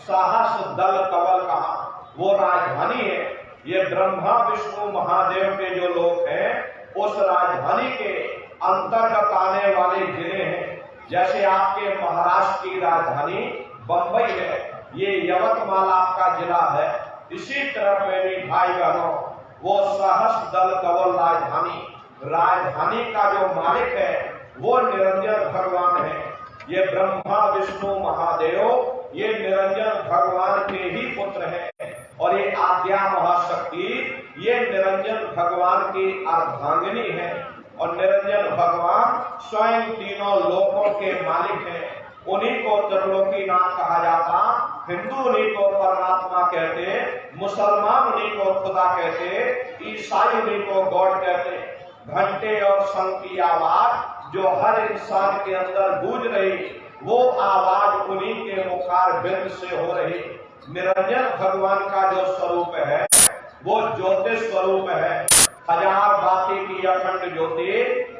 सहस दल कवल कहा, वो राजधानी है। ये ब्रह्मा विष्णु महादेव के जो लोग हैं उस राजधानी के अंतर्गत आने वाले जिले हैं। जैसे आपके महाराष्ट्र की राजधानी बंबई है, ये यवतमाल आपका जिला है। इसी तरह मेरे भाई बहनों, वो सहस दल कवल राजधानी का जो मालिक है वो निरंजन भगवान है। ये ब्रह्मा विष्णु महादेव ये निरंजन भगवान के ही पुत्र हैं और ये आद्या महाशक्ति ये निरंजन भगवान की अर्धांगिनी है। और निरंजन भगवान स्वयं तीनों लोकों के मालिक हैं। उन्हीं को त्रिलोकीनाथ कहा जाता, हिंदू उन्हीं को परमात्मा कहते, मुसलमान उन्हीं को खुदा कहते, ईसाई उन्हीं को गॉड कहते। घंटे और शंख की आवाज जो हर इंसान के अंदर गूंज रही, वो आवाज उन्हीं के मुखार बिंद से हो रही। निरंजन भगवान का जो स्वरूप है वो ज्योतिष स्वरूप है। हजार बाती की अखंड ज्योति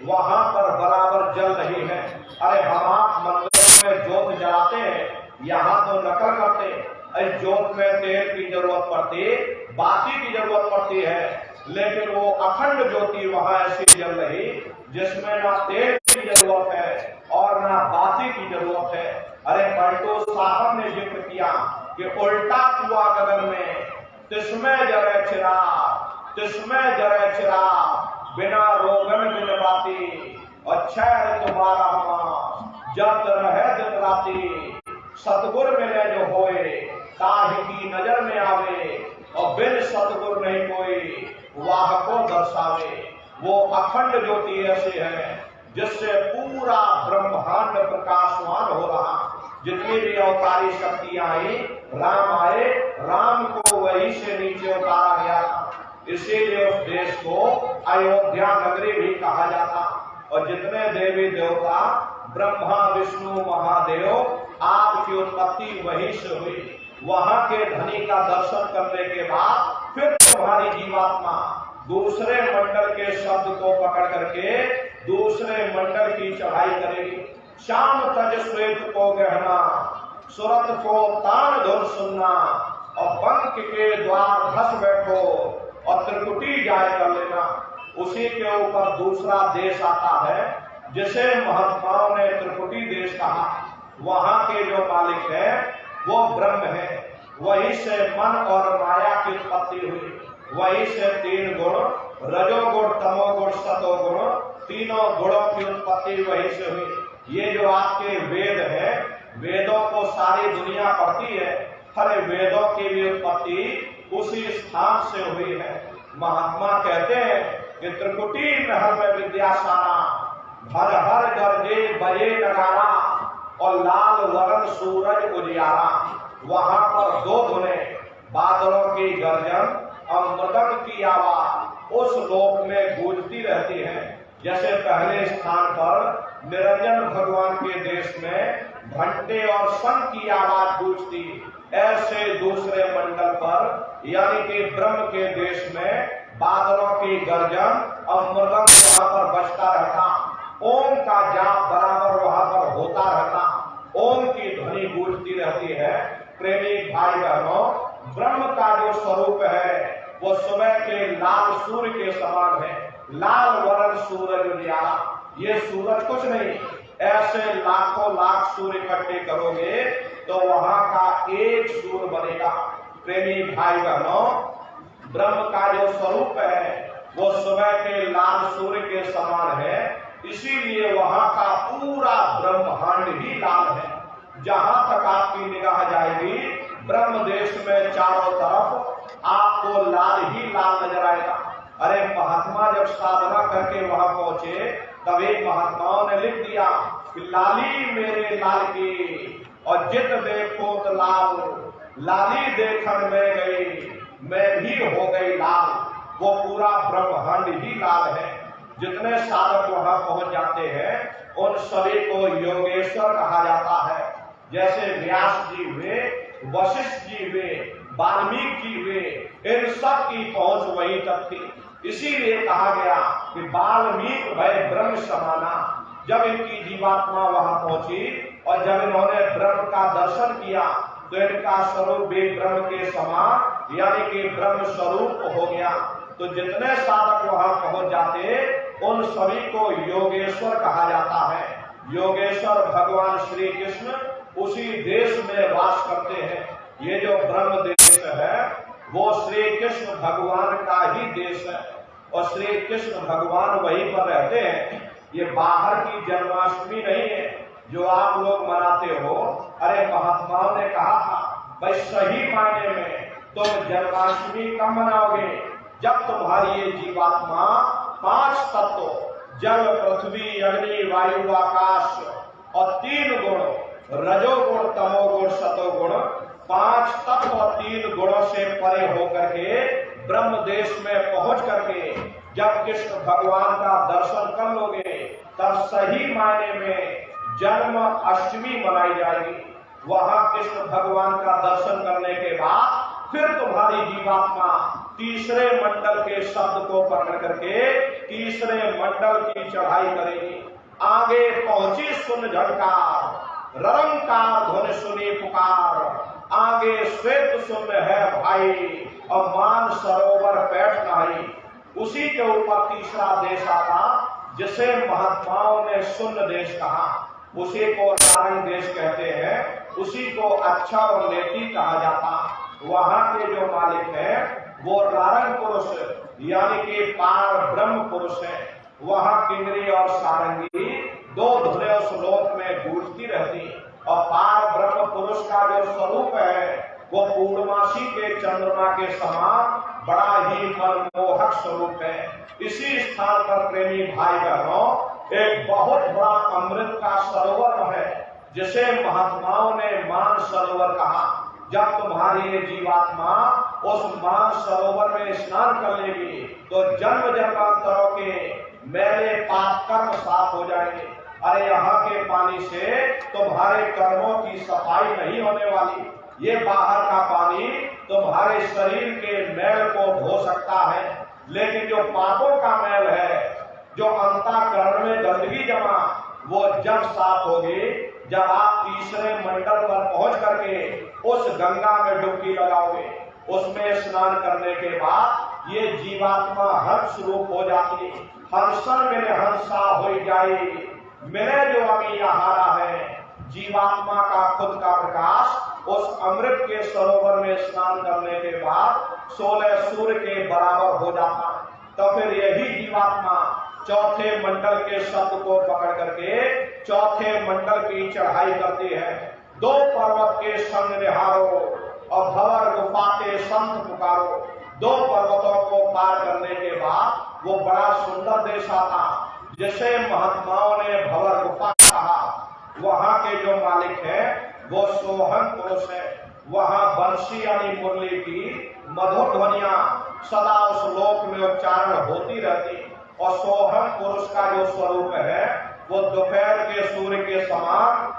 वहां पर बराबर जल रही है। अरे हम आप मंदिर में ज्योत जलाते हैं, यहाँ तो नकल करते हैं। इस ज्योत में तेल की जरूरत पड़ती, बाती की जरूरत पड़ती है, लेकिन वो अखंड ज्योति वहां ऐसी जल रही जिसमें ना तेल की जरूरत है और ना बाती की जरूरत है। अरे पलटू साहब ने जिक्र किया कि उल्टा कुआ गगन में तिस्मै जरे चिराग बिना रोगन बिन बाती, अच्छा तुम्हारा मां जब रहे दिन राती। सतगुर मिले जो होए ताहि की नजर में आवे, और बिन सतगुर नहीं कोई वाह को दर्शावे। वो अखंड ज्योति ऐसे है जिससे पूरा ब्रह्मांड प्रकाशवान हो रहा। जितनी भी अवतारी शक्तियां आई, राम आए, राम को वही से नीचे उतारा गया था। इसीलिए उस देश को अयोध्या नगरी भी कहा जाता। और जितने देवी देवता ब्रह्मा विष्णु महादेव आपकी उत्पत्ति वहीं से हुई। वहां के धनी का दर्शन करने के बाद फिर तुम्हारी जीवात्मा दूसरे मंडल के शब्द को पकड़ करके दूसरे मंडल की चढ़ाई करेगी। श्याम तज श्वेत को गहना, सुरत को तान धुन सुनना, और बंक के द्वार धस बैठो और त्रिकुटी जाय कर लेना। उसी के ऊपर दूसरा देश आता है जिसे महात्माओं ने त्रिकुटी देश कहा। वहां के जो मालिक है वो ब्रह्म है। वही से मन और माया की उत्पत्ति हुई। वही से तीन गुण, रजोगुण तमोगुण सतोगुण, तीनों गुणों की उत्पत्ति वही से हुई। ये जो आपके वेद है, वेदों को सारी दुनिया पढ़ती है, हर वेदों की भी उत्पत्ति उसी स्थान से हुई है। महात्मा कहते हैं कि त्रिकुटी महल में विद्यासारा, हर हर गरजे बजे नगारा, और लाल वरण सूरज उजियारा। वहां पर दो धुने, बादलों की गर्जन और मृदंग की आवाज उस लोक में गूंजती रहती है। जैसे पहले स्थान पर निरंजन भगवान के देश में घंटे और शंख की आवाज गूंजती, ऐसे दूसरे मंडल पर यानी कि ब्रह्म के देश में बादलों की गर्जन और मृदंग वहां पर बजता रहता। ओम का जाप बराबर वहां पर होता रहता। ओम की ध्वनि गूंजती रहती है। प्रेमी भाई बहनों, ब्रह्म का जो स्वरूप है वो सुबह के लाल सूर्य के समान है। लाल वरण सूरज उजियारा। ये सूरज कुछ नहीं, ऐसे लाखों लाख सूर्य इकट्ठे करोगे तो वहां का एक सूर्य बनेगा। प्रेमी भाई बहनों, ब्रह्म का जो स्वरूप है वो सुबह के लाल सूर्य के समान है। इसीलिए वहां का पूरा ब्रह्मांड ही लाल है। जहां तक आपकी निगाह जाएगी ब्रह्म देश में चारों तरफ आपको लाल ही लाल नजर आएगा। अरे महात्मा जब साधना करके वहां पहुंचे तब एक महात्माओं ने लिख दिया कि लाली मेरे लाल की, और जित देखो तो लाल, लाली देखन में गई, मैं भी हो गई लाल। वो पूरा ब्रह्मांड ही लाल है। जितने साधक वहां पहुंच जाते हैं उन सभी को योगेश्वर कहा जाता है। जैसे व्यास जी हुए, वशिष्ठ जी हुए, वाल्मीकि जी हुए, इन सब की पहुंच वहीं तक थी। इसीलिए कहा गया कि वाल्मीकि भय ब्रह्म समाना। जब इनकी जीवात्मा वहां पहुंची और जब इन्होंने ब्रह्म का दर्शन किया तो इनका स्वरूप भी ब्रह्म के समान यानी कि ब्रह्म स्वरूप हो गया। तो जितने साधक वहां पहुंच जाते उन सभी को योगेश्वर कहा जाता है। योगेश्वर भगवान श्री कृष्ण उसी देश में वास करते हैं। ये जो ब्रह्म देश है वो श्री कृष्ण भगवान का ही देश है और श्री कृष्ण भगवान वहीं पर रहते हैं। ये बाहर की जन्माष्टमी नहीं है जो आप लोग मनाते हो। अरे महात्माओं ने कहा था भाई सही मायने में तुम जन्माष्टमी कब मनाओगे जब तुम्हारी ये जीवात्मा 5 तत्व जल पृथ्वी अग्नि वायु आकाश और 3 गुण रजोगुण तमोगुण सतोगुण 5 तत्व और 3 गुणों से परे होकर के ब्रह्म देश में पहुंच करके जब कृष्ण भगवान का दर्शन कर लोगे तब सही मायने में जन्म अष्टमी मनाई जाएगी। वहां कृष्ण भगवान का दर्शन करने के बाद फिर तुम्हारी जीवात्मा तीसरे मंडल के शब्द को पकड़ करके तीसरे मंडल की चढ़ाई करेगी। आगे पहुंची सुन झटकार रंकार ध्वनि सुनी पुकार, आगे श्वेत सुन है भाई और मान सरोवर बैठ नहीं। उसी के ऊपर तीसरा देश आता जिसे महात्माओं ने सुन्न देश कहा, उसी को नारायण देश कहते हैं, उसी को अच्छा और नेति कहा जाता। वहां के जो मालिक हैं वो नारायण पुरुष यानी कि पार ब्रह्म पुरुष है। वहां किन्नरी और सारंगी 2 धुनें उस लोक में गूंजती रहती और पार ब्रह्म पुरुष का जो स्वरूप है वो पूर्णमासी के चंद्रमा के समान बड़ा ही मनमोहक स्वरूप है। इसी स्थान पर प्रेमी भाई बहनों एक बहुत बड़ा अमृत का सरोवर है जिसे महात्माओं ने मान सरोवर कहा। जब तुम्हारी ये जीवात्मा उस मान सरोवर में स्नान कर लेगी तो जन्म जन्मांतरों के मेरे पाप कर्म साफ हो जाएंगे। अरे यहाँ के पानी से तुम्हारे कर्मों की सफाई नहीं होने वाली। ये बाहर का पानी तुम्हारे शरीर के मैल को धो सकता है, लेकिन जो पापों का मैल है, जो अंतःकरण में गंदगी जमा, वो जब साफ होगी जब आप तीसरे मंडल पर पहुंच करके उस गंगा में डुबकी लगाओगे। उसमें स्नान करने के बाद ये जीवात्मा हंस रूप हो जाती। हंसन मेरे हंसा हो जाए मेरे जो अभी आहारा है। जीवात्मा का खुद का प्रकाश उस अमृत के सरोवर में स्नान करने के बाद 16 सूर्य के बराबर हो जाता। तो फिर यही जीवात्मा चौथे मंडल के शब्द को पकड़ करके चौथे मंडल की चढ़ाई करती है। 2 पर्वत के संग निहारो और भंवर गुफा के संत पुकारो। 2 पर्वतों को पार करने के बाद वो बड़ा सुंदर देश आता जिसे महात्माओं ने भंवर गुफा कहा। वहां के जो मालिक है वो सोहन पुरुष है। वहां बंशी यानी मुरली की मधुर ध्वनियां सदा उस लोक में उच्चारण होती रहती और सोहन पुरुष का जो स्वरूप है वो दोपहर के सूर्य के समान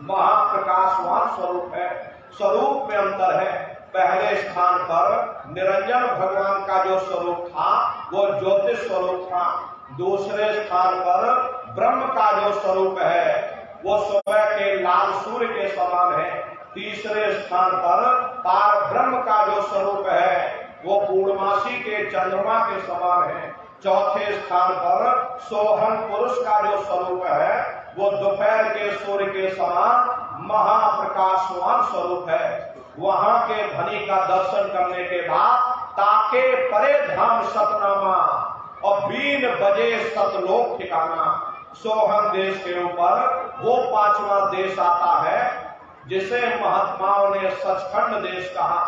महाप्रकाशवान स्वरूप है। स्वरूप में अंतर है। पहले स्थान पर निरंजन भगवान का जो स्वरूप था वो ज्योतिष स्वरूप था। दूसरे स्थान पर ब्रह्म का जो स्वरूप है वो सुबह के लाल सूर्य के समान है। तीसरे स्थान पर पार ब्रह्म का जो स्वरूप है वो पूर्णमासी के चंद्रमा के समान है। चौथे स्थान पर सोहन पुरुष का जो स्वरूप है वो दोपहर के सूर्य के समान महाप्रकाशवान स्वरूप है। वहां के धनी का दर्शन करने के बाद ताके परे धाम सतनामा और 3 बजे सतलोक ठिकाना। सोहन देश के ऊपर वो 5वां देश आता है जिसे महात्माओं ने सचखंड देश कहा।